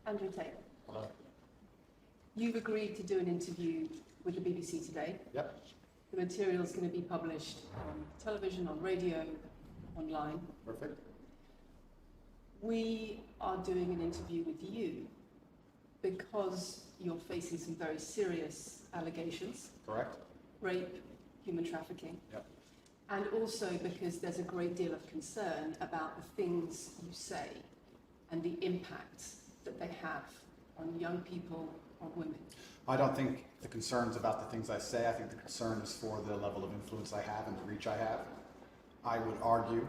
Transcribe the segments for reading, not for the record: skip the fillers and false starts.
Andrew Tate, Hello. you've agreed to do an interview with the BBC today. Yep. The material is going to be published on television, on radio, online. Perfect. We are doing an interview with you because you're facing some very serious allegations. Correct. Rape, human trafficking. Yep. And also because there's a great deal of concern about the things you say and the impact that they have on young people, on women. I don't think the concern's about the things I say. I think the concern is for the level of influence I have and the reach I have. I would argue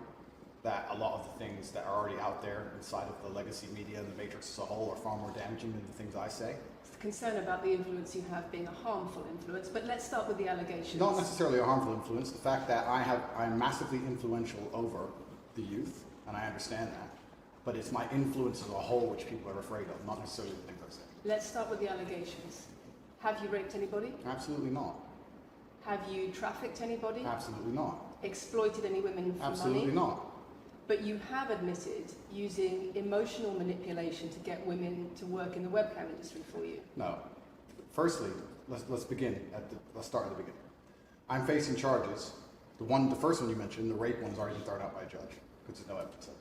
that a lot of the things that are already out there inside of the legacy media and the matrix as a whole are far more damaging than the things I say. It's the concern about the influence you have being a harmful influence, but let's start with the allegations. Not necessarily a harmful influence. The fact that I'm massively influential over the youth, and I understand that, but it's my influence as a whole which people are afraid of, not necessarily the things I say. Let's start with the allegations. Have you raped anybody? Absolutely not. Have you trafficked anybody? Absolutely not. Exploited any women for Absolutely money? not. But you have admitted using emotional manipulation to get women to work in the webcam industry for you. No. Firstly, let's begin let's start at the beginning. I'm facing charges. The first one you mentioned, the rape one's already been thrown out by a judge because there's no evidence of it.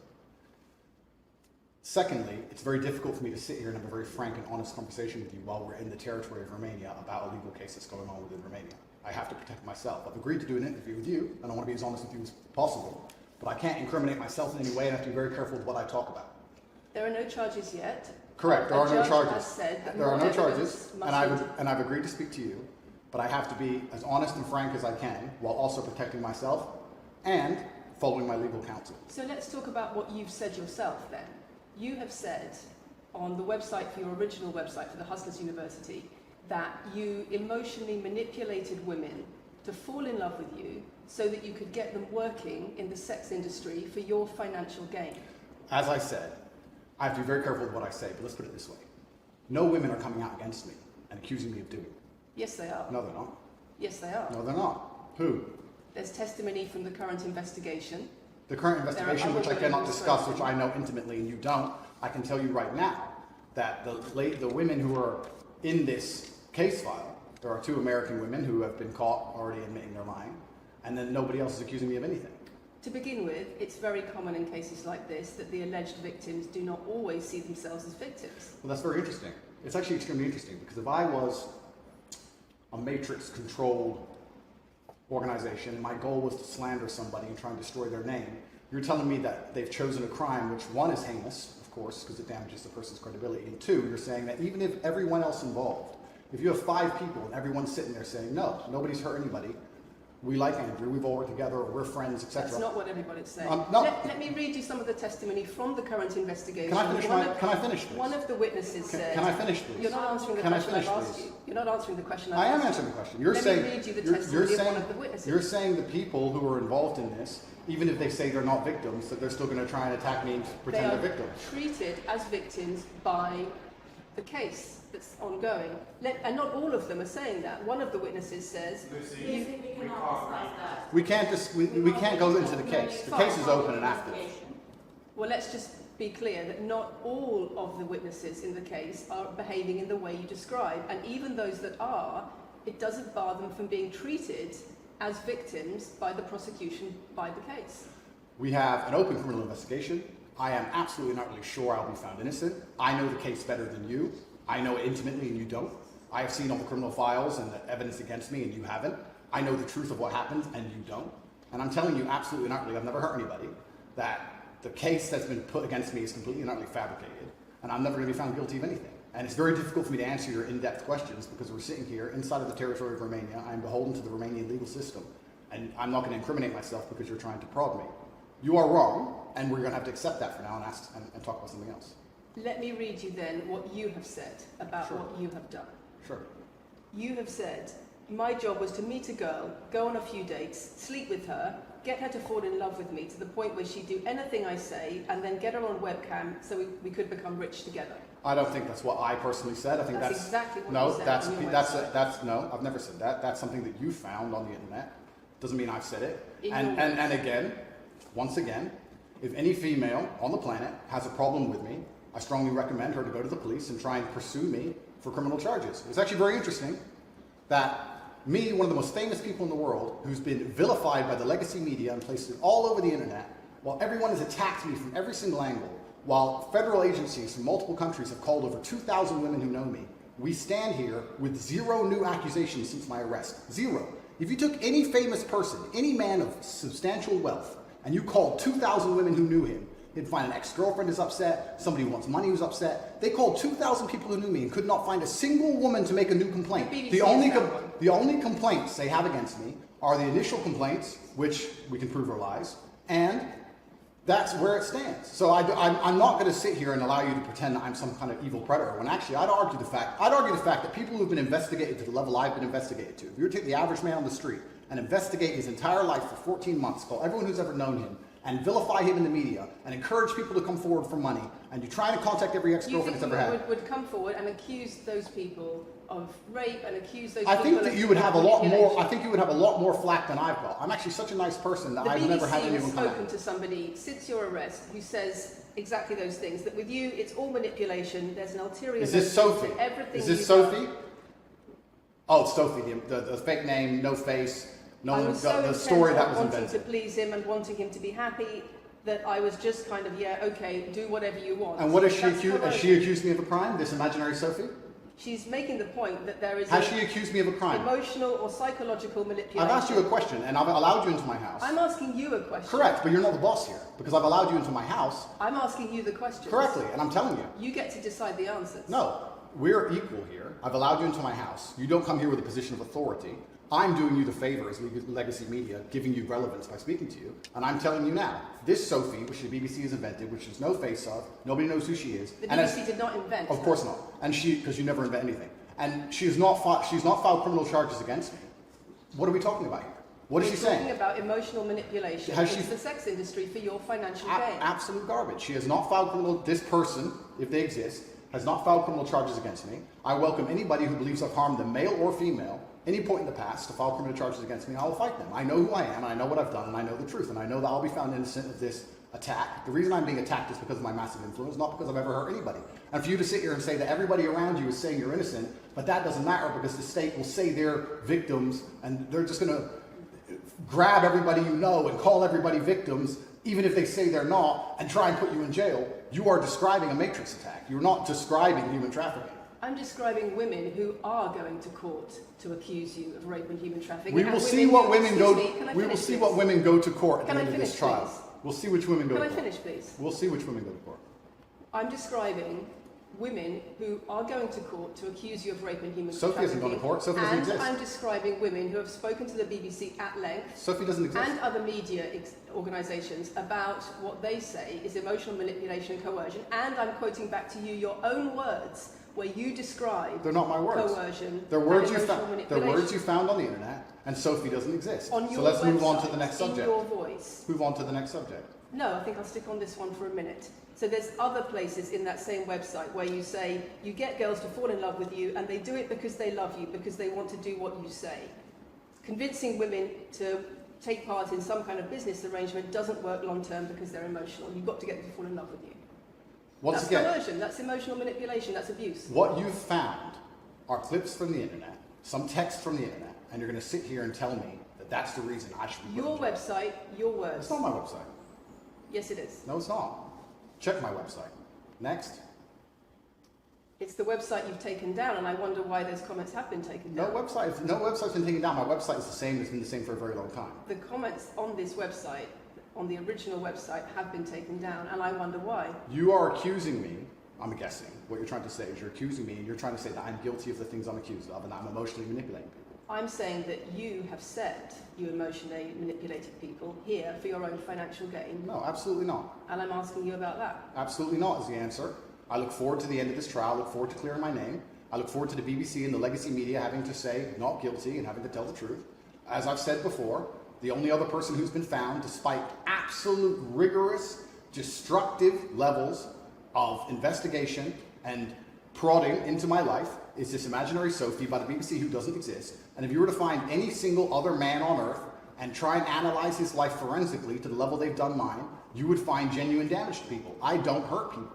Secondly, it's very difficult for me to sit here and have a very frank and honest conversation with you while we're in the territory of Romania about a legal case that's going on within Romania. I have to protect myself. I've agreed to do an interview with you, and I want to be as honest with you as possible. But I can't incriminate myself in any way, and I have to be very careful with what I talk about. There are no charges yet. Correct, there are no charges. Has said that there are no more charges, evidence and I've agreed to speak to you, but I have to be as honest and frank as I can while also protecting myself and following my legal counsel. So let's talk about what you've said yourself then. You have said on the website, for your original website for the Hustlers University, that you emotionally manipulated women to fall in love with you so that you could get them working in the sex industry for your financial gain. As I said, I have to be very careful with what I say, but let's put it this way. No women are coming out against me and accusing me of doing it. Yes, they are. No, they're not. Yes, they are. No, they're not. Who? There's testimony from the current investigation. The current investigation, which I cannot discuss, which I know intimately and you don't, I can tell you right now that the women who are in this case file, there are 2 American women who have been caught already admitting they're lying, and then nobody else is accusing me of anything. To begin with, it's very common in cases like this that the alleged victims do not always see themselves as victims. Well, that's very interesting. It's actually extremely interesting because if I was a matrix-controlled organization and my goal was to slander somebody and try and destroy their name, you're telling me that they've chosen a crime which, 1, is heinous, of course, because it damages the person's credibility, and 2, you're saying that even if everyone else involved, if you have 5 people and everyone's sitting there saying, no, nobody's hurt anybody, we like Andrew, we've all worked together, or we're friends, etc. That's not what everybody's saying. No. Let me read you some of the testimony from the current investigation. Can I finish, please? One of the witnesses said... Can I finish, please? You're not answering the question I've asked you. You're not answering the question I've asked you. I am answering the question. Let me read you the testimony of one of the witnesses. You're saying the people who are involved in this, even if they say they're not victims, that they're still going to try and attack me and pretend they're victims. They are treated as victims by the case that's ongoing. And not all of them are saying that. One of the witnesses says... We can't go into the case. The case is open and active. Well, let's just be clear that not all of the witnesses in the case are behaving in the way you describe. And even those that are, it doesn't bar them from being treated as victims by the prosecution by the case. We have an open criminal investigation. I am absolutely not really sure I'll be found innocent. I know the case better than you. I know it intimately and you don't. I have seen all the criminal files and the evidence against me and you haven't. I know the truth of what happened and you don't. And I'm telling you absolutely not really, I've never hurt anybody, that the case that's been put against me is completely and utterly fabricated. And I'm never going to be found guilty of anything. And it's very difficult for me to answer your in-depth questions because we're sitting here inside of the territory of Romania. I'm beholden to the Romanian legal system. And I'm not going to incriminate myself because you're trying to prod me. You are wrong, and we're going to have to accept that for now and talk about something else. Let me read you then what you have said about what you have done. Sure. You have said, my job was to meet a girl, go on a few dates, sleep with her, get her to fall in love with me to the point where she'd do anything I say, and then get her on webcam so we could become rich together. I don't think that's what I personally said. I think that's exactly what no, you said that's no, I've never said that. That's something that you found on the internet. Doesn't mean I've said it. And again, once again, if any female on the planet has a problem with me, I strongly recommend her to go to the police and try and pursue me for criminal charges. It's actually very interesting that me, one of the most famous people in the world, who's been vilified by the legacy media and placed all over the internet, while everyone has attacked me from every single angle, while federal agencies from multiple countries have called over 2,000 women who know me, we stand here with 0 new accusations since my arrest. 0. If you took any famous person, any man of substantial wealth, and you called 2,000 women who knew him, he'd find an ex-girlfriend is upset, somebody who wants money who's upset. They called 2,000 people who knew me and could not find a single woman to make a new complaint. The only complaints they have against me are the initial complaints, which we can prove are lies, and that's where it stands. So I'm not going to sit here and allow you to pretend that I'm some kind of evil predator, when actually I'd argue the fact that people who've been investigated to the level I've been investigated to, if you were to take the average man on the street and investigate his entire life for 14 months, call everyone who's ever known him, and vilify him in the media, and encourage people to come forward for money, and you try to contact every ex-girlfriend he's ever had. Would come forward and accuse those people of rape and accuse those I people think that of you would have a lot more. manipulation. I think you would have a lot more flack than I've got. I'm actually such a nice person that I've never had anyone come has at spoken me. to somebody since your arrest who says exactly those things. That with you, it's all manipulation. There's an ulterior. Is this motive Sophie? to everything Is this you've Sophie? done. Oh, it's Sophie. The fake name, no face, no I one. was so The story intent that was on wanting invented. to please him and wanting him to be happy that I was just kind of, yeah, okay, do whatever you want. And what has she That's accused? Has she coercion. accused me of a crime? This imaginary Sophie? She's making the point that there is Has she accused me of a crime? emotional or psychological manipulation. I've asked you a question, and I've allowed you into my house. I'm asking you a question. Correct, but you're not the boss here because I've allowed you into my house I'm asking you the question. correctly, and I'm telling you. You get to decide the answers. No, we're equal here. I've allowed you into my house. You don't come here with a position of authority. I'm doing you the favor as legacy media, giving you relevance by speaking to you. And I'm telling you now, this Sophie, which the BBC has invented, which there's no face of, nobody knows who she is. The and BBC did not invent Of her. course not. And because you never invent anything. And she's not filed criminal charges against me. What are we talking about here? What is she We're talking saying? about emotional manipulation Has into she- the sex industry for your financial gain. Absolute garbage. She has not filed criminal. This person, if they exist, has not filed criminal charges against me. I welcome anybody who believes I've harmed them, male or female, any point in the past, to file criminal charges against me. I will fight them. I know who I am, and I know what I've done, and I know the truth, and I know that I'll be found innocent of this attack. The reason I'm being attacked is because of my massive influence, not because I've ever hurt anybody. And for you to sit here and say that everybody around you is saying you're innocent, but that doesn't matter because the state will say they're victims, and they're just going to grab everybody you know and call everybody victims, even if they say they're not, and try and put you in jail. You are describing a matrix attack. You're not describing human trafficking. I'm describing women who are going to court to accuse you of rape and human trafficking. We and will see what women excuse go. me, can I We will finish see this? what women go to court at Can the I end of this finish, trial. please? We'll see which women go Can to I court. finish, please? We'll see which women go to court. I'm describing women who are going to court to accuse you of rape and human Sophie hasn't trafficking. gone to court. Sophie doesn't and exist. I'm describing women who have spoken to the BBC at length Sophie doesn't exist. and other media organisations about what they say is emotional manipulation and coercion. And I'm quoting back to you your own words where you describe They're not my words. coercion They're words and you emotional found. They're manipulation. words you found on the internet, and Sophie doesn't exist. On your So let's move on to website, the next in subject. your voice. Move on to the next subject. No, I think I'll stick on this one for a minute. So there's other places in that same website where you say you get girls to fall in love with you and they do it because they love you, because they want to do what you say. Convincing women to take part in some kind of business arrangement doesn't work long term because they're emotional. You've got to get them to fall in love with you. Once That's again, coercion, that's emotional manipulation, that's abuse. what you've found are clips from the internet, some text from the internet, and you're going to sit here and tell me that that's the reason I should be Your put in jail. website, your words. It's not my website. Yes, it is. No, it's not. Check my website. Next. It's the website you've taken down, and I wonder why those comments have been taken No down. website's been taken down. My website is the same. It's been the same for a very long time. The comments on this website, on the original website, have been taken down, and I wonder why. You are accusing me, I'm guessing, what you're trying to say is you're accusing me and you're trying to say that I'm guilty of the things I'm accused of and I'm emotionally manipulating people. I'm saying that you have said you emotionally manipulated people here for your own financial gain, No, absolutely not. and I'm asking you about that. Absolutely not is the answer. I look forward to the end of this trial. I look forward to clearing my name. I look forward to the BBC and the legacy media having to say not guilty and having to tell the truth. As I've said before, the only other person who's been found, despite absolute rigorous, destructive levels of investigation and prodding into my life, is this imaginary Sophie by the BBC who doesn't exist. And if you were to find any single other man on earth and try and analyze his life forensically to the level they've done mine, you would find genuine damage to people. I don't hurt people.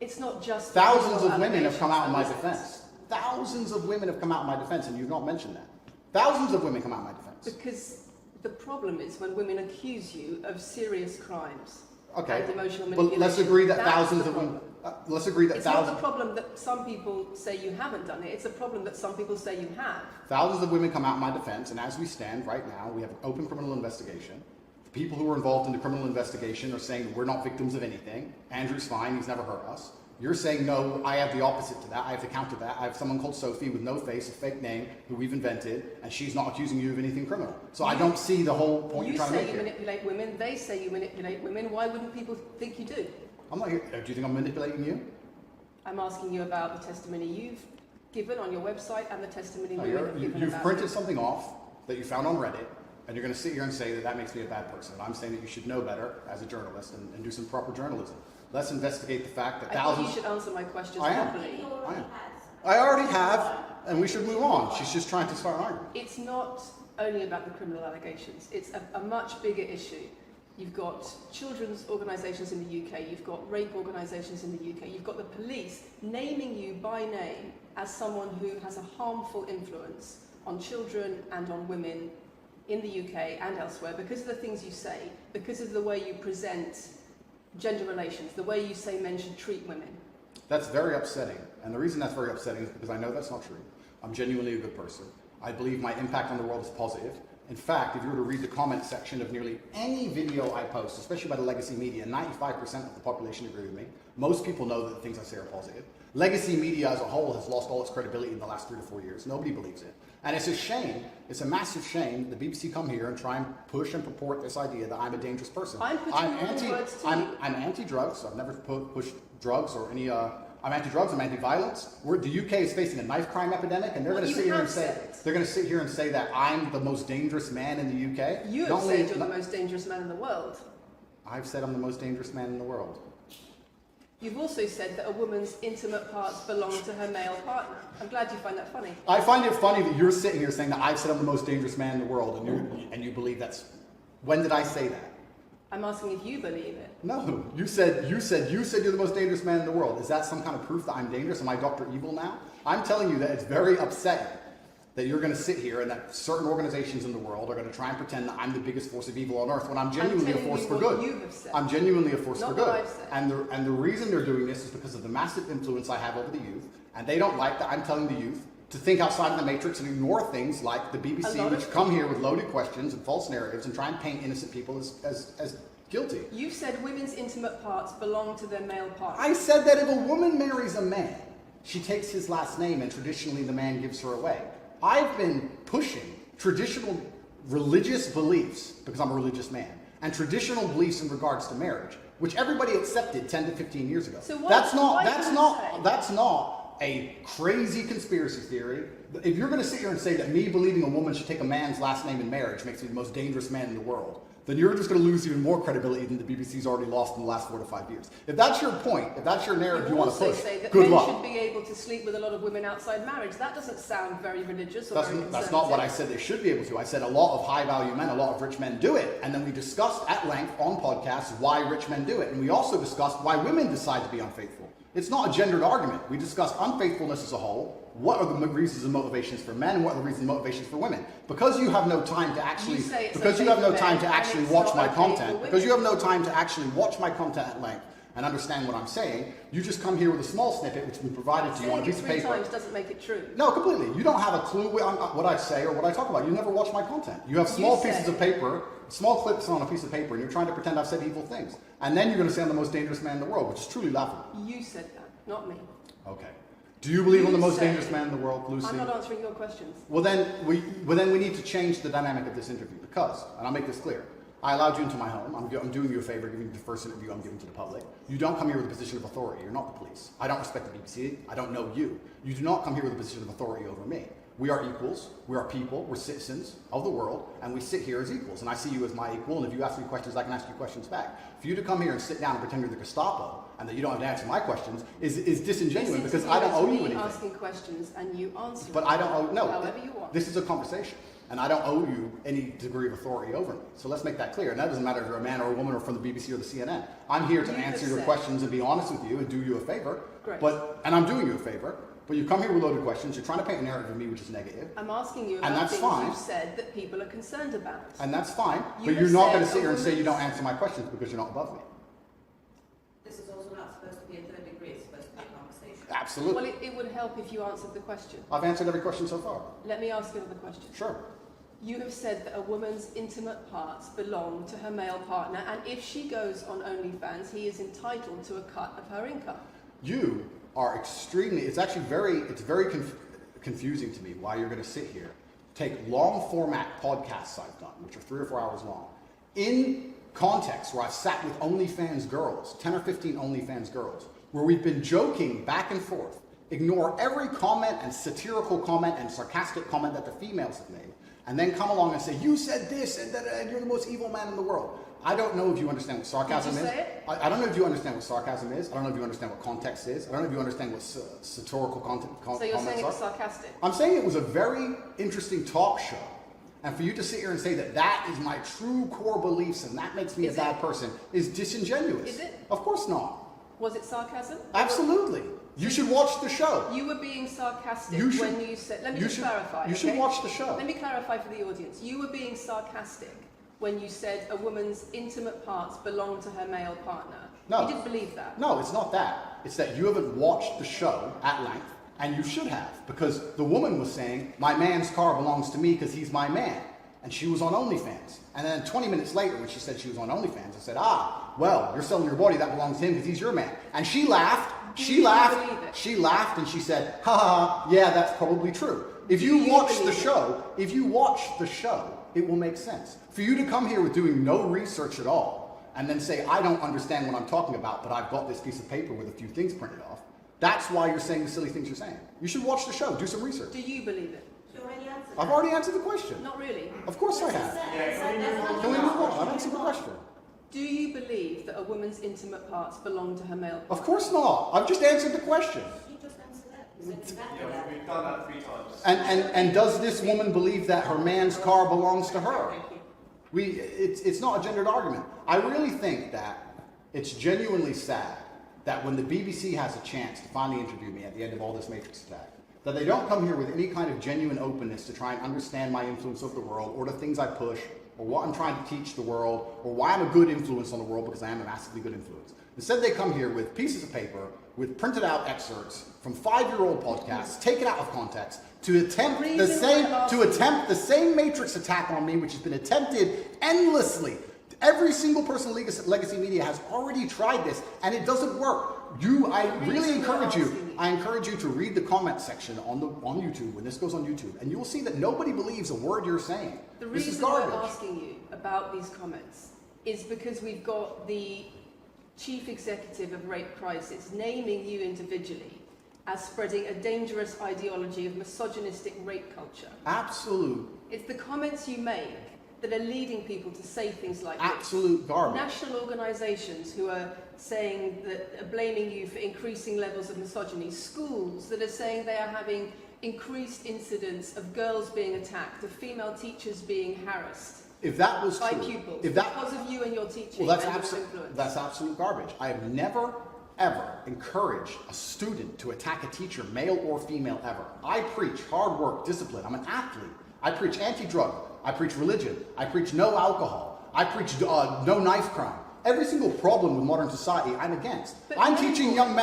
It's not just Thousands of women have come out in my allegations. defense. Thousands of women have come out in my defense, and you've not mentioned that. Thousands of women come out in my defense. Because the problem is when women accuse you of serious crimes Okay, and emotional but manipulation. let's agree that that's thousands the of women. problem. Let's agree that It's thousands. not the problem that some people say you haven't done it. It's a problem that some people say you have. Thousands of women come out in my defense, and as we stand right now, we have an open criminal investigation. The people who are involved in the criminal investigation are saying that we're not victims of anything. Andrew's fine, he's never hurt us. You're saying, no, I have the opposite to that. I have to counter that. I have someone called Sophie with no face, a fake name, who we've invented, and she's not accusing you of anything criminal. So I don't see the whole point you're trying to make You say here. you manipulate women, they say you manipulate women. Why wouldn't people think you do? I'm not here. Do you think I'm manipulating you? I'm asking you about the testimony you've given on your website and the testimony No, women have given you've about printed you. something off that you found on Reddit, and you're going to sit here and say that that makes me a bad person. And I'm saying that you should know better as a journalist and do some proper journalism. Let's investigate the fact that I thought thousands. you should answer my questions I am. properly. I am. I already have, and we should move on. She's just trying to start an argument. It's not only about the criminal allegations. It's a much bigger issue. You've got children's organisations in the UK, you've got rape organisations in the UK, you've got the police naming you by name as someone who has a harmful influence on children and on women in the UK and elsewhere because of the things you say, because of the way you present gender relations, the way you say men should treat women. That's very upsetting. And the reason that's very upsetting is because I know that's not true. I'm genuinely a good person. I believe my impact on the world is positive. In fact, if you were to read the comment section of nearly any video I post, especially by the legacy media, 95% of the population agree with me. Most people know that the things I say are positive. Legacy media as a whole has lost all its credibility in the last 3 to 4 years. Nobody believes it. And it's a shame, it's a massive shame, the BBC come here and try and push and purport this idea that I'm a dangerous person. I'm putting your words to you. I'm anti-drugs. I've never pushed drugs or any. I'm anti-drugs. I'm anti-violence. The UK is facing a knife crime epidemic, and they're going to sit here and say that I'm the most dangerous man in the UK. You have said you're the most dangerous man in the world. I've said I'm the most dangerous man in the world. You've also said that a woman's intimate parts belong to her male partner. I'm glad you find that funny. I find it funny that you're sitting here saying that I've said I'm the most dangerous man in the world, and you believe that's. When did I say that? I'm asking if you believe it. No, you said you're the most dangerous man in the world. Is that some kind of proof that I'm dangerous? Am I Dr. Evil now? I'm telling you that it's very upsetting that you're going to sit here and that certain organizations in the world are going to try and pretend that I'm the biggest force of evil on earth when I'm genuinely a force for good. You have said. I'm genuinely a force Not for what good. I've said. And the reason they're doing this is because of the massive influence I have over the youth, and they don't like that I'm telling the youth to think outside of the matrix and ignore things like the BBC, which come here with loaded questions and false narratives and try and paint innocent people as guilty. You said women's intimate parts belong to their male partner. I said that if a woman marries a man, she takes his last name and traditionally the man gives her away. I've been pushing traditional religious beliefs, because I'm a religious man, and traditional beliefs in regards to marriage, which everybody accepted 10 to 15 years ago. So That's not a crazy conspiracy theory. If you're going to sit here and say that me believing a woman should take a man's last name in marriage makes me the most dangerous man in the world, then you're just going to lose even more credibility than the BBC's already lost in the last 4 to 5 years. If that's your point, if that's your narrative you want to push, say that good men luck. should be able to sleep with a lot of women outside marriage. That doesn't sound very religious or very conservative. That's not what I said they should be able to. I said a lot of high-value men, a lot of rich men do it. And then we discussed at length on podcasts why rich men do it. And we also discussed why women decide to be unfaithful. It's not a gendered argument. We discussed unfaithfulness as a whole. What are the reasons and motivations for men, and what are the reasons and motivations for women? Because you have no time to actually, watch my content. Because you have no time to actually watch my content at length and understand what I'm saying. You just come here with a small snippet, which has been provided to you on a piece of paper. Saying it 3 times doesn't make it true. No, completely. You don't have a clue what I say or what I talk about. You never watch my content. You have small pieces of paper, small clips on a piece of paper, and you're trying to pretend I've said evil things. And then you're going to say I'm the most dangerous man in the world, which is truly laughable. You said that, not me. Okay. Do you believe I'm the most dangerous man in the world, Lucy? I'm not answering your questions. Well, then we need to change the dynamic of this interview because, and I'll make this clear, I allowed you into my home. I'm doing you a favor, giving you the first interview I'm giving to the public. You don't come here with a position of authority. You're not the police. I don't respect the BBC. I don't know you. You do not come here with a position of authority over me. We are equals. We are people. We're citizens of the world, and we sit here as equals. And I see you as my equal, and if you ask me questions, I can ask you questions back. For you to come here and sit down and pretend you're the Gestapo and that you don't have to answer my questions is disingenuous because I don't owe you anything. Asking questions and you answer but I don't owe, no. however you want. This is a conversation. and I don't owe you any degree of authority over me. So let's make that clear. And that doesn't matter if you're a man or a woman or from the BBC or the CNN. I'm here to answer your questions and be honest with you and do you a favor. Great. And I'm doing you a favor. But you come here with loaded questions. You're trying to paint a narrative of me which is negative. I'm asking you And about that's things fine. you've said that people are concerned about. And that's fine. You But you're not going to said sit here and say you woman's- don't answer my questions because you're not above me. This is also not supposed to be a third degree, it's supposed to be a conversation. Absolutely. Well, it would help if you answered the question. I've answered every question so far. Let me ask you another question. Sure. You have said that a woman's intimate parts belong to her male partner, and if she goes on OnlyFans, he is entitled to a cut of her income. You are extremely, it's very confusing to me why you're going to sit here, take long format podcasts I've done, which are 3 or 4 hours long, in context where I've sat with OnlyFans girls, 10 or 15 OnlyFans girls, where we've been joking back and forth, ignore every comment and satirical comment and sarcastic comment that the females have made, and then come along and say, you said this, and you're the most evil man in the world. I don't know if you understand what sarcasm Did you is. say it? I don't know if you understand what sarcasm is. I don't know if you understand what context is. I don't know if you understand what satirical So you're saying it was sarcastic? I'm saying it was a very interesting talk show. And for you to sit here and say that that is my true core beliefs and that makes me a bad person is disingenuous. Is it? Of course not. Was it sarcasm? Absolutely. You should watch the show. You were being sarcastic You should- when you said... Let me you just should- clarify, you should okay? watch the show. Let me clarify for the audience. You were being sarcastic when you said a woman's intimate parts belong to her male partner. No. You didn't believe that. No, it's not that. It's that you haven't watched the show at length, and you should have, because the woman was saying, my man's car belongs to me because he's my man. And she was on OnlyFans. And then 20 minutes later, when she said she was on OnlyFans, I said, well, you're selling your body, that belongs to him because he's your man. And she laughed, Do you believe it? she laughed, and she said, yeah, that's probably true. If you watch the show, it will make sense. For you to come here with doing no research at all, and then say, I don't understand what I'm talking about, but I've got this piece of paper with a few things printed off, that's why you're saying the silly things you're saying. You should watch the show, do some research. Do you believe it? You already answered I've that. already answered the question. Not really. Of course I have. Can we move on? I've answered the question. Do you believe that a woman's intimate parts belong to her male partner? Of course not. I've just answered the question. You just answered that. You said exactly Yeah, that. we've done that 3 times. And does this woman believe that her man's car belongs to her? It's not a gendered argument. I really think that it's genuinely sad that when the BBC has a chance to finally interview me at the end of all this Matrix attack, that they don't come here with any kind of genuine openness to try and understand my influence over the world, or the things I push, or what I'm trying to teach the world, or why I'm a good influence on the world, because I am a massively good influence. Instead, they come here with pieces of paper, with printed out excerpts from 5-year-old podcasts, taken out of context, to attempt the same Matrix attack on me, which has been attempted endlessly. Every single person in Legacy Media has already tried this, and it doesn't work. I really encourage you. I encourage you to read the comment section on YouTube when this goes on YouTube, and you will see that nobody believes a word you're saying. The This is reason we're garbage. asking you about these comments is because we've got the chief executive of Rape Crisis naming you individually as spreading a dangerous ideology of misogynistic rape culture. Absolute It's the comments you make that are leading people to say things like Absolute this. garbage. National organisations who are saying that are blaming you for increasing levels of misogyny. Schools that are saying they are having increased incidents of girls being attacked, of female teachers being harassed If that was by true, pupils if that because of you and your teaching well, and your influence. that's absolute garbage. I have never, ever encouraged a student to attack a teacher, male or female, ever. I preach hard work, discipline. I'm an athlete. I preach anti-drug. I preach religion. I preach no alcohol. I preach no knife crime. Every single problem with modern society, I'm against. But I'm no teaching one-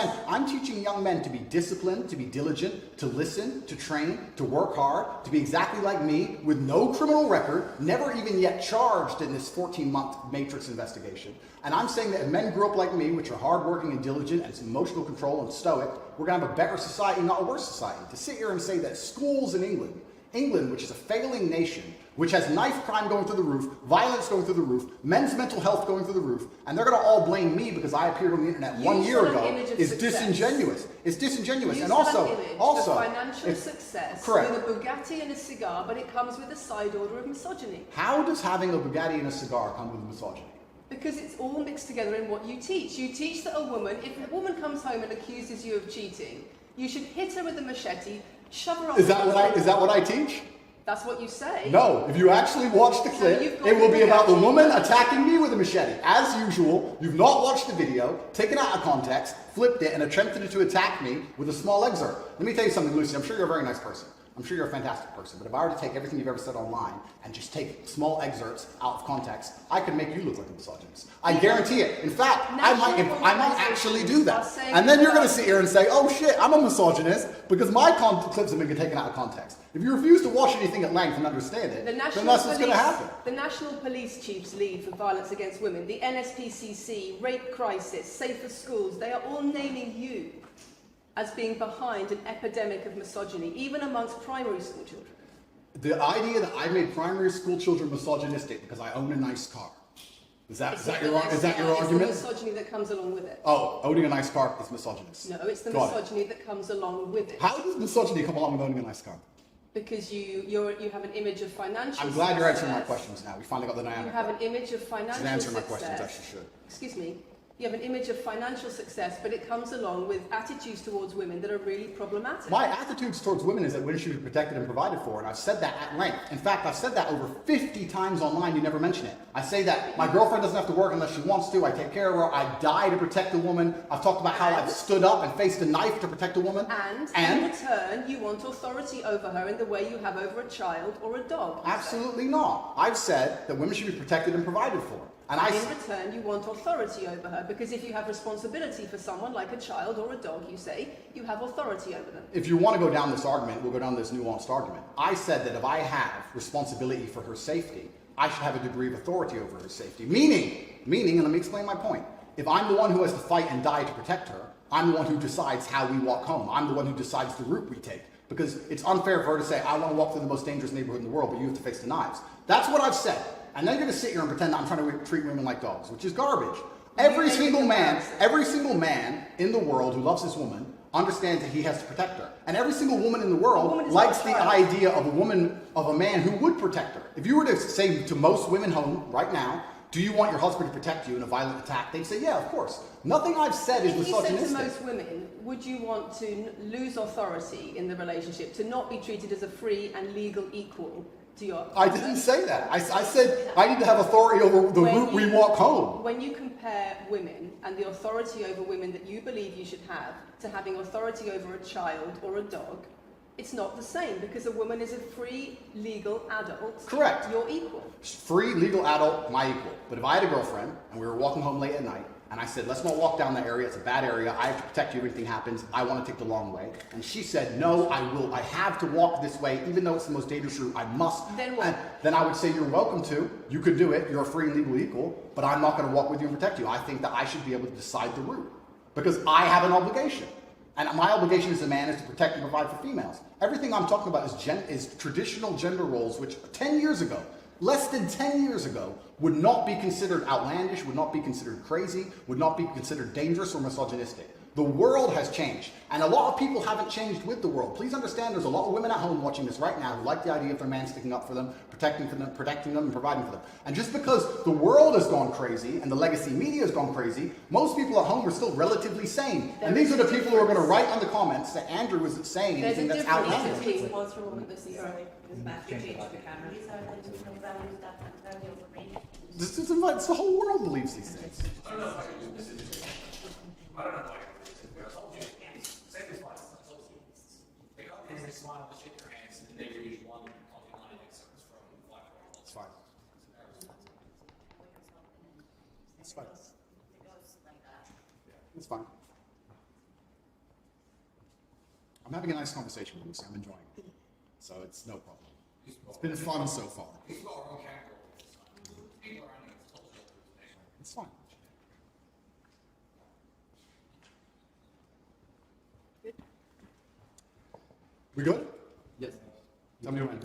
young men to be disciplined, to be diligent, to listen, to train, to work hard, to be exactly like me, with no criminal record, never even yet charged in this 14-month Matrix investigation. And I'm saying that if men grew up like me, which are hardworking and diligent and some emotional control and stoic, we're going to have a better society, not a worse society. To sit here and say that schools in England, which is a failing nation, which has knife crime going through the roof, violence going through the roof, men's mental health going through the roof, and they're going to all blame me because I appeared on the internet You 1 year sell an ago, image of is success. disingenuous. It's disingenuous. You And sell also, an image also, of financial it's- success correct. with a Bugatti and a cigar, but it comes with a side order of misogyny. How does having a Bugatti and a cigar come with misogyny? Because it's all mixed together in what you teach. You teach that a woman, if a woman comes home and accuses you of cheating, you should hit her with a machete, shove her off. Is that what I teach? That's what you say. No, if you actually watch the clip, it will be about the woman attacking me with a machete. As usual, you've not watched the video, taken it out of context, flipped it, and attempted to attack me with a small excerpt. Let me tell you something, Lucy. I'm sure you're a very nice person. I'm sure you're a fantastic person. But if I were to take everything you've ever said online and just take small excerpts out of context, I could make you look like a misogynist. I guarantee it. In fact, I might actually do that. And then you're going to sit here and say, oh shit, I'm a misogynist because my clips have been taken out of context. If you refuse to watch anything at length and understand it, then that's what's going to happen. The National Police Chiefs League for Violence Against Women, the NSPCC, Rape Crisis, Safer Schools, they are all naming you as being behind an epidemic of misogyny, even amongst primary school children. The idea that I made primary school children misogynistic because I own a nice car. Is that your argument? It's the misogyny that comes along with it. Oh, owning a nice car is misogynist. No, it's the misogyny that comes along with it. How does misogyny come along with owning a nice car? Because you have an image of financial success. I'm glad you're answering my questions now. We finally got the dynamic. You have an image of financial success. Answer my questions, as you should. Excuse me. You have an image of financial success, but it comes along with attitudes towards women that are really problematic. My attitudes towards women is that women should be protected and provided for, and I've said that at length. In fact, I've said that over 50 times online, you never mention it. I say that my girlfriend doesn't have to work unless she wants to, I take care of her, I die to protect a woman. I've talked about how I've stood up and faced a knife to protect a woman. And in return, you want authority over her in the way you have over a child or a dog. Absolutely not. I've said that women should be protected and provided for. And in return, you want authority over her, because if you have responsibility for someone like a child or a dog, you say, you have authority over them. If you want to go down this argument, we'll go down this nuanced argument. I said that if I have responsibility for her safety, I should have a degree of authority over her safety. Meaning, and let me explain my point. If I'm the one who has to fight and die to protect her, I'm the one who decides how we walk home. I'm the one who decides the route we take. Because it's unfair for her to say, I want to walk through the most dangerous neighborhood in the world, but you have to face the knives. That's what I've said. And then you're going to sit here and pretend that I'm trying to treat women like dogs, which is garbage. Every single man in the world who loves his woman understands that he has to protect her. And every single woman in the world likes the idea of a man who would protect her. If you were to say to most women home right now, do you want your husband to protect you in a violent attack? They'd say, yeah, of course. Nothing I've said is misogynistic. If you said to most women, would you want to lose authority in the relationship, to not be treated as a free and legal equal? I didn't say that. I said I need to have authority over the route we walk home. When you compare women and the authority over women that you believe you should have to having authority over a child or a dog, it's not the same, because a woman is a free, legal adult. Correct. You're equal. Free, legal adult, my equal. But if I had a girlfriend and we were walking home late at night, and I said, let's not walk down that area, it's a bad area, I have to protect you if anything happens, I want to take the long way. And she said, no, I have to walk this way, even though it's the most dangerous route, I must. Then what? Then I would say, you're welcome to, you could do it, you're a free and legal equal, but I'm not going to walk with you and protect you. I think that I should be able to decide the route, because I have an obligation. And my obligation as a man is to protect and provide for females. Everything I'm talking about is traditional gender roles, which 10 years ago, less than 10 years ago, would not be considered outlandish, would not be considered crazy, would not be considered dangerous or misogynistic. The world has changed, and a lot of people haven't changed with the world. Please understand there's a lot of women at home watching this right now who like the idea of their man sticking up for them, protecting them, and providing for them. And just because the world has gone crazy and the legacy media has gone crazy, most people at home are still relatively sane. And these are the people who are going to write on the comments that Andrew isn't saying anything that's outlandish. It's the whole world believes these things. I don't know if I can do this. I don't know if I can do this. I told you, say this line. They come in, they smile, they shake their hands, and they read one line excerpts from Black Girl. It's fine. It's fine. It's fine. I'm having a nice conversation with you, so I'm enjoying it. So it's no problem. It's been fun so far. It's fine. We good? Yes. Tell me when.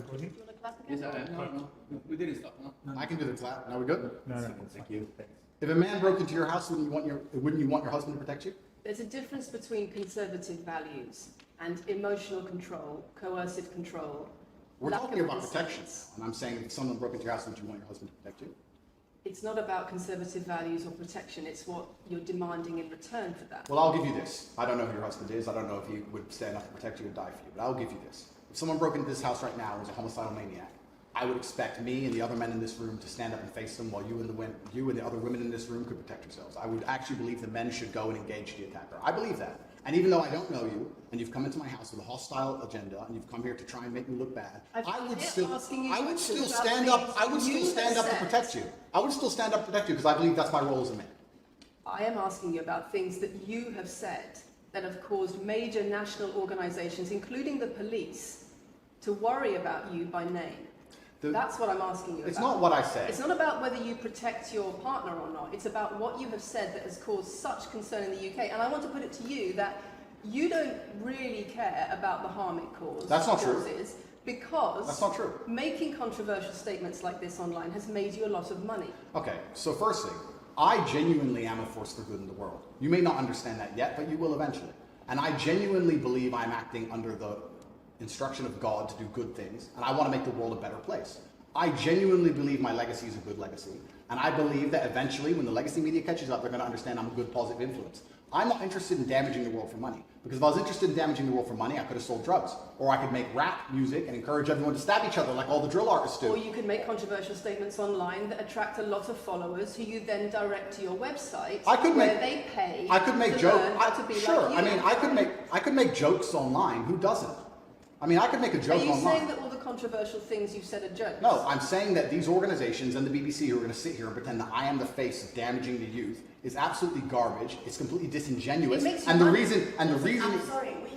Yes, No, we didn't stop. No. I can do the clap. Now we good? No. Thank you. If a man broke into your house, wouldn't you want your husband to protect you? There's a difference between conservative values and emotional control, coercive control. We're talking about protection. And I'm saying if someone broke into your house, would you want your husband to protect you? It's not about conservative values or protection, it's what you're demanding in return for that. Well, I'll give you this. I don't know who your husband is. I don't know if he would stand up and protect you and die for you, but I'll give you this. If someone broke into this house right now and was a homicidal maniac, I would expect me and the other men in this room to stand up and face them, while you and the other women in this room could protect yourselves. I would actually believe the men should go and engage the attacker. I believe that. And even though I don't know you, and you've come into my house with a hostile agenda, and you've come here to try and make me look bad, I would still stand up to protect you. I would still stand up to protect you because I believe that's my role as a man. I am asking you about things that you have said that have caused major national organisations, including the police, to worry about you by name. That's what I'm asking you about. It's not what I say. It's not about whether you protect your partner or not. It's about what you have said that has caused such concern in the UK. And I want to put it to you that you don't really care about the harm it causes. That's not true. Because that's not true. Making controversial statements like this online has made you a lot of money. Okay, so first thing, I genuinely am a force for good in the world. You may not understand that yet, but you will eventually. And I genuinely believe I'm acting under the instruction of God to do good things, and I want to make the world a better place. I genuinely believe my legacy is a good legacy, and I believe that eventually, when the legacy media catches up, they're going to understand I'm a good, positive influence. I'm not interested in damaging the world for money, because if I was interested in damaging the world for money, I could have sold drugs, or I could make rap music and encourage everyone to stab each other like all the drill artists do. Or you could make controversial statements online that attract a lot of followers who you then direct to your website where they pay to learn how to be like you. I mean, I could make jokes online. Who doesn't? I mean, I could make a joke online. Are you saying that all the controversial things you've said are jokes? No, I'm saying that these organizations and the BBC who are going to sit here and pretend that I am the face of damaging the youth is absolutely garbage. It's completely disingenuous. I'm sorry, we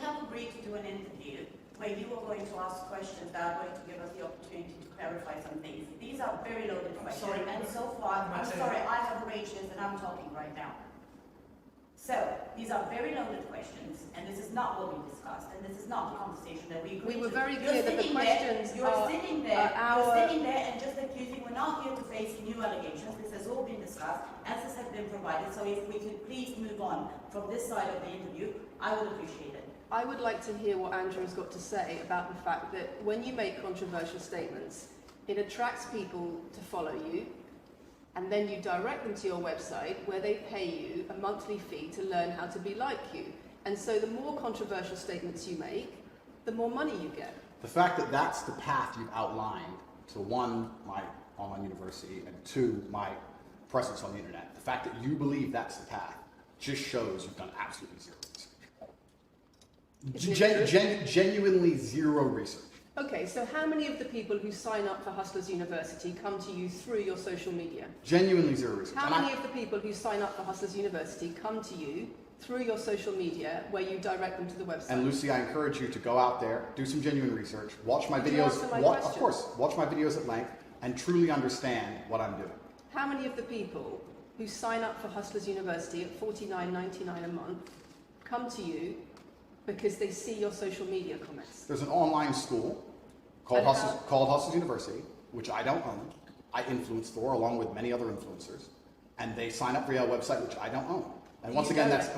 have agreed to do an interview where you are going to ask questions that are going to give us the opportunity to clarify some things. These are very loaded questions. And so far, I'm sorry, I have arranged this and I'm talking right now. So, these are very loaded questions, and this is not what we discussed, and this is not the conversation that we agreed to. We were very clear that the questions You're sitting there and just accusing. We're not here to face new allegations. This has all been discussed. Answers have been provided. So if we could please move on from this side of the interview, I would appreciate it. I would like to hear what Andrew's got to say about the fact that when you make controversial statements, it attracts people to follow you, and then you direct them to your website where they pay you a monthly fee to learn how to be like you. And so the more controversial statements you make, the more money you get. The fact that that's the path you've outlined to one, my online university, and two, my presence on the internet, the fact that you believe that's the path just shows you've done absolutely zero research. Genuinely zero research. Okay, so how many of the people who sign up for Hustlers University come to you through your social media? Genuinely zero research. How many of the people who sign up for Hustlers University come to you through your social media where you direct them to the website? And Lucy, I encourage you to go out there, do some genuine research, watch my Did videos, you answer my question? of course, watch my videos at length, and truly understand what I'm doing. How many of the people who sign up for Hustlers University at $49.99 a month come to you because they see your social media comments? There's an online school called Hustlers University, which I don't own. I influence for, along with many other influencers, and they sign up via a website which I don't own. And once again, that's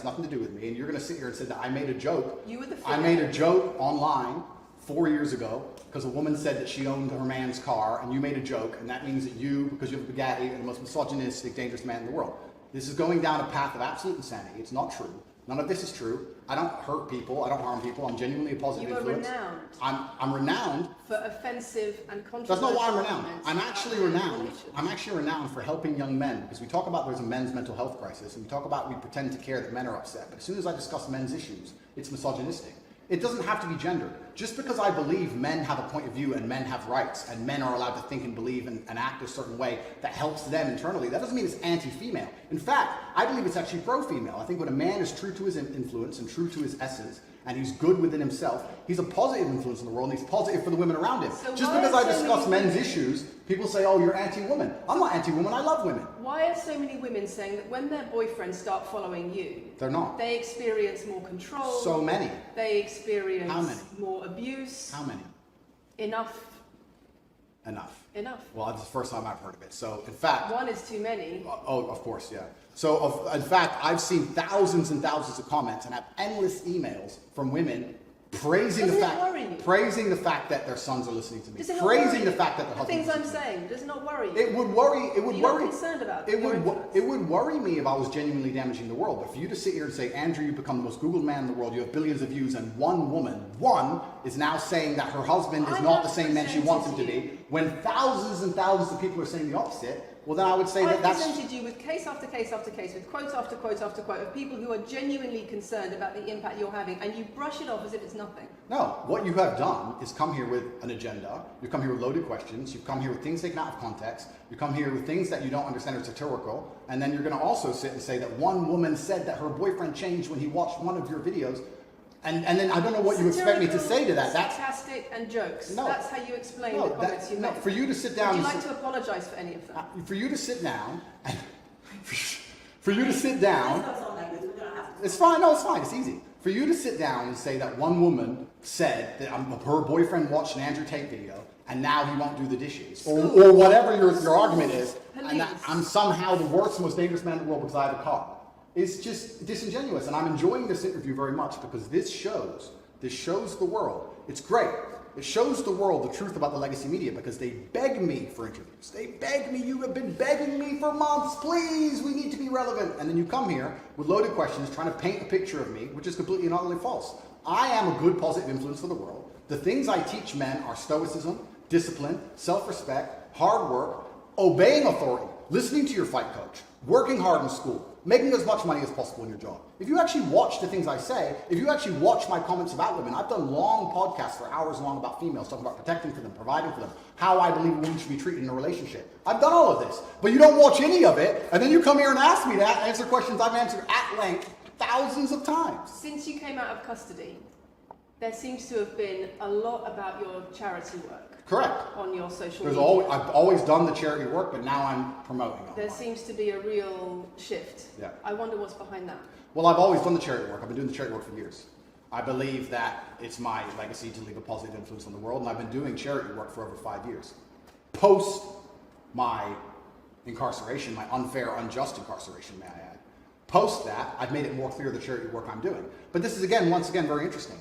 nothing to do with me. And you're going to sit here and say that I made a joke. I made a joke online 4 years ago because a woman said that she owned her man's car, and you made a joke, and that means that you, because you have a Bugatti, are the most misogynistic, dangerous man in the world. This is going down a path of absolute insanity. It's not true. None of this is true. I don't hurt people. I don't harm people. I'm genuinely a positive influence. You are renowned. I'm renowned for offensive and controversial. That's not why I'm renowned. I'm actually renowned. I'm actually renowned for helping young men, because we talk about there's a men's mental health crisis, and we pretend to care that men are upset. But as soon as I discuss men's issues, it's misogynistic. It doesn't have to be gendered. Just because I believe men have a point of view and men have rights and men are allowed to think and believe and act a certain way that helps them internally, that doesn't mean it's anti-female. In fact, I believe it's actually pro-female. I think when a man is true to his influence and true to his essence, and he's good within himself, he's a positive influence in the world, and he's positive for the women around him. So just because I discuss men's issues, people say, oh, you're anti-woman. I'm not anti-woman, I love women. Why are so many women saying that when their boyfriends start following you, they're not. They experience more control? So many. They experience How many? More abuse? How many? Enough. Well, that's the first time I've heard of it. So, in fact... One is too many. Oh, of course, yeah. So, in fact, I've seen thousands and thousands of comments and have endless emails from women praising Doesn't the it fact, worry you? praising the fact that their sons are listening to me, Does it not praising worry the you? fact that their The things husbands I'm saying, does it not worry you? It would worry. It would Are you not worry. concerned about It your would. influence? It would worry me if I was genuinely damaging the world. But for you to sit here and say, Andrew, you've become the most Googled man in the world. You have billions of views, and one is now saying that her husband is I not have the same man she wants him to presented be. When thousands and thousands of people are saying the opposite, well, then I would say I that that's. presented you with case after case after case, with quote after quote after quote of people who are genuinely concerned about the impact you're having, and you brush it off as if it's nothing. No, what you have done is come here with an agenda. You've come here with loaded questions. You've come here with things taken out of context. You come here with things that you don't understand are satirical. And then you're going to also sit and say that one woman said that her boyfriend changed when he watched one of your videos. And then I don't know what you expect me to say to that. That's sarcastic and jokes. No. That's how you explain no, the comments you no. make. For you to sit down. Would you and like to apologise for any of them? for you to sit down. And for you to sit down. Please don't sound like this. We're gonna have to. It's fine. No, it's fine. It's easy. For you to sit down and say that one woman said that her boyfriend watched an Andrew Tate video and now he won't do the dishes, or whatever your argument is, and that I'm somehow the worst, most dangerous man in the world because I have a car. It's just disingenuous, and I'm enjoying this interview very much because this shows the world. It's great. It shows the world the truth about the legacy media because they beg me for interviews. They beg me, you have been begging me for months, please, we need to be relevant. And then you come here with loaded questions trying to paint a picture of me, which is completely and utterly false. I am a good positive influence for the world. The things I teach men are stoicism, discipline, self-respect, hard work, obeying authority, listening to your fight coach, working hard in school, making as much money as possible in your job. If you actually watch the things I say, if you actually watch my comments about women, I've done long podcasts for hours long about females, talking about protecting for them, providing for them, how I believe a woman should be treated in a relationship. I've done all of this, but you don't watch any of it, and then you come here and ask me to answer questions I've answered at length thousands of times. Since you came out of custody, there seems to have been a lot about your charity work. Correct. On your social There's media. I've always done the charity work, but now I'm promoting it. There seems to be a real shift. Yeah. I wonder what's behind that. Well, I've always done the charity work. I've been doing the charity work for years. I believe that it's my legacy to leave a positive influence on the world, and I've been doing charity work for over 5 years. Post my incarceration, my unfair, unjust incarceration, may I add. Post that, I've made it more clear the charity work I'm doing. But this is, once again, very interesting.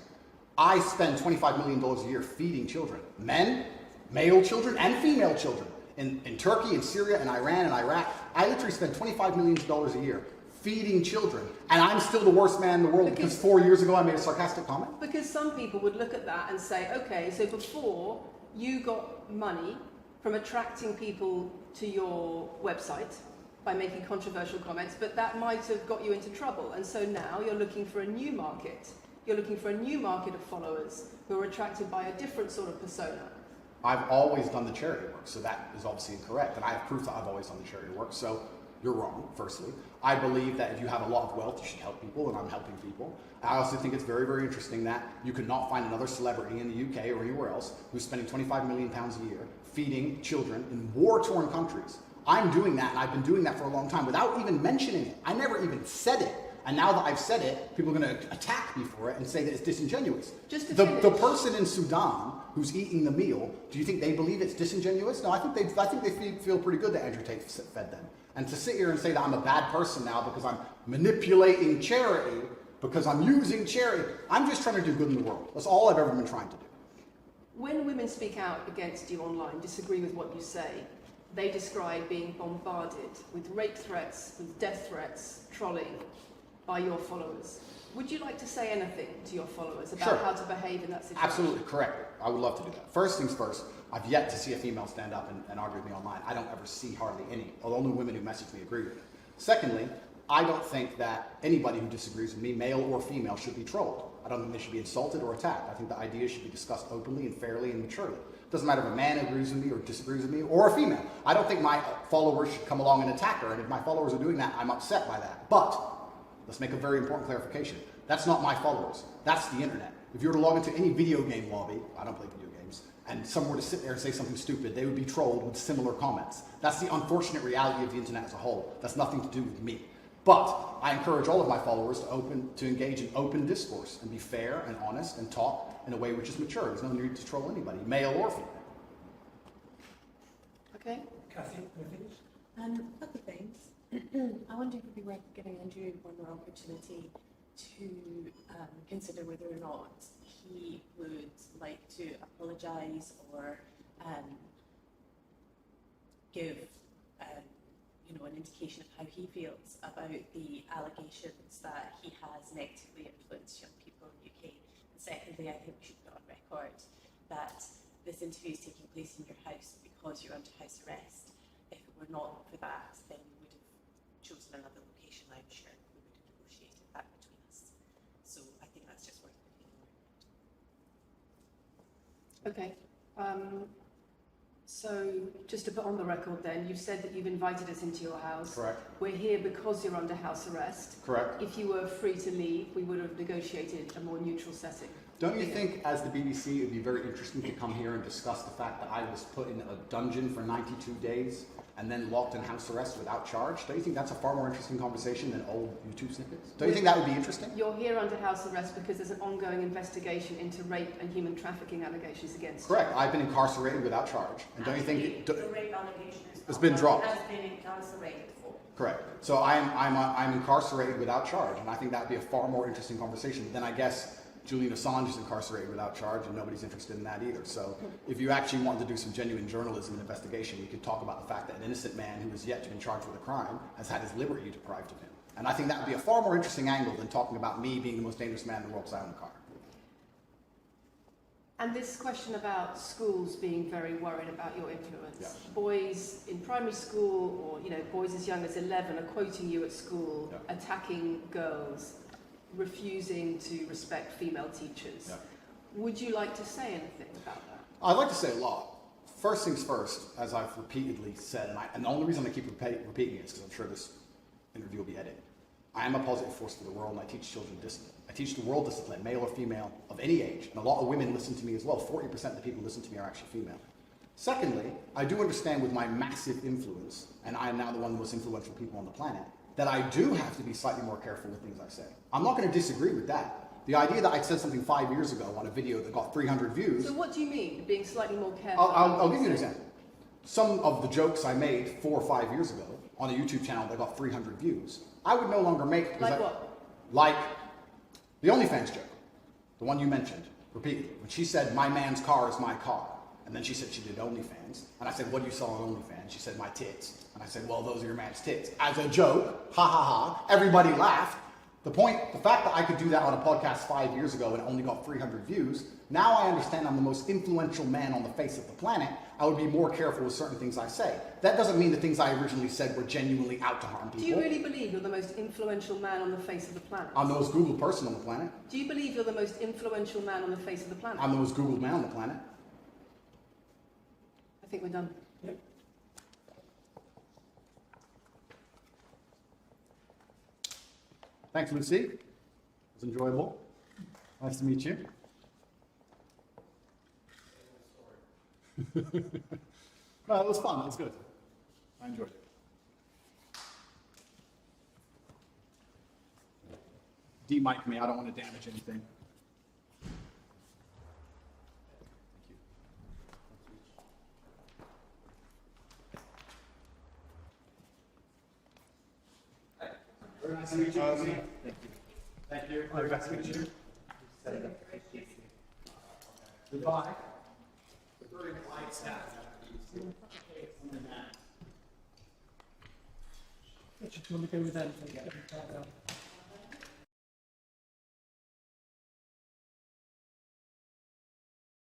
I spend $25 million a year feeding children. Men, male children, and female children. In Turkey, in Syria, in Iran, and Iraq, I literally spend $25 million a year feeding children. And I'm still the worst man in the world because 4 years ago I made a sarcastic comment. Because some people would look at that and say, okay, so before you got money from attracting people to your website by making controversial comments, but that might have got you into trouble. And so now you're looking for a new market. You're looking for a new market of followers who are attracted by a different sort of persona. I've always done the charity work, so that is obviously incorrect. And I have proof that I've always done the charity work, so you're wrong, firstly. I believe that if you have a lot of wealth, you should help people, and I'm helping people. I also think it's very, very interesting that you could not find another celebrity in the UK or anywhere else who's spending £25 million a year feeding children in war-torn countries. I'm doing that, and I've been doing that for a long time without even mentioning it. I never even said it. And now that I've said it, people are going to attack me for it and say that it's disingenuous. The person in Sudan who's eating the meal, do you think they believe it's disingenuous? No, I think they feel pretty good that Andrew Tate fed them. And to sit here and say that I'm a bad person now because I'm manipulating charity, because I'm using charity, I'm just trying to do good in the world. That's all I've ever been trying to do. When women speak out against you online, disagree with what you say, they describe being bombarded with rape threats, with death threats, trolling by your followers. Would you like to say anything to your followers about how to behave in that situation? Absolutely, correct. I would love to do that. First things first, I've yet to see a female stand up and argue with me online. I don't ever see hardly any, although the women who message me agree with it. Secondly, I don't think that anybody who disagrees with me, male or female, should be trolled. I don't think they should be insulted or attacked. I think the ideas should be discussed openly and fairly and maturely. It doesn't matter if a man agrees with me or disagrees with me, or a female. I don't think my followers should come along and attack her, and if my followers are doing that, I'm upset by that. But let's make a very important clarification. That's not my followers. That's the internet. If you were to log into any video game lobby, I don't play video games, and someone were to sit there and say something stupid, they would be trolled with similar comments. That's the unfortunate reality of the internet as a whole. That's nothing to do with me. But I encourage all of my followers to engage in open discourse and be fair and honest and talk in a way which is mature. There's no need to troll anybody, male or female. Okay. Kathy, anything? Other things. I wonder if it would be worth giving Andrew one more opportunity to consider whether or not he would like to apologise or give an indication of how he feels about the allegations that he has negatively influenced young people in the UK. And secondly, I think we should put on record that this interview is taking place in your house because you're under house arrest. If it were not for that, then we would have chosen another location, I'm sure. We would have negotiated that between us. So I think that's just worth putting on record. Okay. So just to put on the record then, you've said that you've invited us into your house. Correct. We're here because you're under house arrest. Correct. If you were free to leave, we would have negotiated a more neutral setting. Don't you think, as the BBC, it would be very interesting to come here and discuss the fact that I was put in a dungeon for 92 days and then locked in house arrest without charge? Don't you think that's a far more interesting conversation than old YouTube snippets? Don't you think that would be interesting? You're here under house arrest because there's an ongoing investigation into rape and human trafficking allegations against you. Correct. I've been incarcerated without charge. And don't you think... The rape allegation It's been dropped. has been incarcerated for. Correct. So I'm incarcerated without charge, and I think that would be a far more interesting conversation than, I guess, Julian Assange is incarcerated without charge, and nobody's interested in that either. So if you actually wanted to do some genuine journalism and investigation, we could talk about the fact that an innocent man who has yet to be charged with a crime has had his liberty deprived of him. And I think that would be a far more interesting angle than talking about me being the most dangerous man in the world because I own a car. And this question about schools being very worried about your influence. Yeah. Boys in primary school or boys as young as 11 are quoting you at school, Yeah. attacking girls, refusing to respect female teachers. Yeah. Would you like to say anything about that? I'd like to say a lot. First things first, as I've repeatedly said, and the only reason I keep repeating it is because I'm sure this interview will be edited. I am a positive force for the world, and I teach children discipline. I teach the world discipline, male or female, of any age. And a lot of women listen to me as well. 40% of the people who listen to me are actually female. Secondly, I do understand with my massive influence, and I am now the one of the most influential people on the planet, that I do have to be slightly more careful with things I say. I'm not going to disagree with that. The idea that I said something 5 years ago on a video that got 300 views... So what do you mean, being slightly more careful? I'll give you an example. Some of the jokes I made 4 or 5 years ago on a YouTube channel that got 300 views, I would no longer make... Like what? Like the OnlyFans joke, the one you mentioned repeatedly. When she said, my man's car is my car. And then she said she did OnlyFans. And I said, what do you sell on OnlyFans? She said, my tits. And I said, well, those are your man's tits. As a joke, ha ha ha, everybody laughed. The fact that I could do that on a podcast 5 years ago and it only got 300 views, now I understand I'm the most influential man on the face of the planet. I would be more careful with certain things I say. That doesn't mean the things I originally said were genuinely out to harm people. Do you really believe you're the most influential man on the face of the planet? I'm the most Googled person on the planet. Do you believe you're the most influential man on the face of the planet? I'm the most Googled man on the planet. I think we're done. Yep. Thanks, Lucy. It was enjoyable. Nice to meet you. No, it was fun. It was good. I enjoyed it. De-mic me. I don't want to damage anything. Very nice to meet you. Thank you. Thank you. Very nice to meet you. Goodbye. Just want to go with them.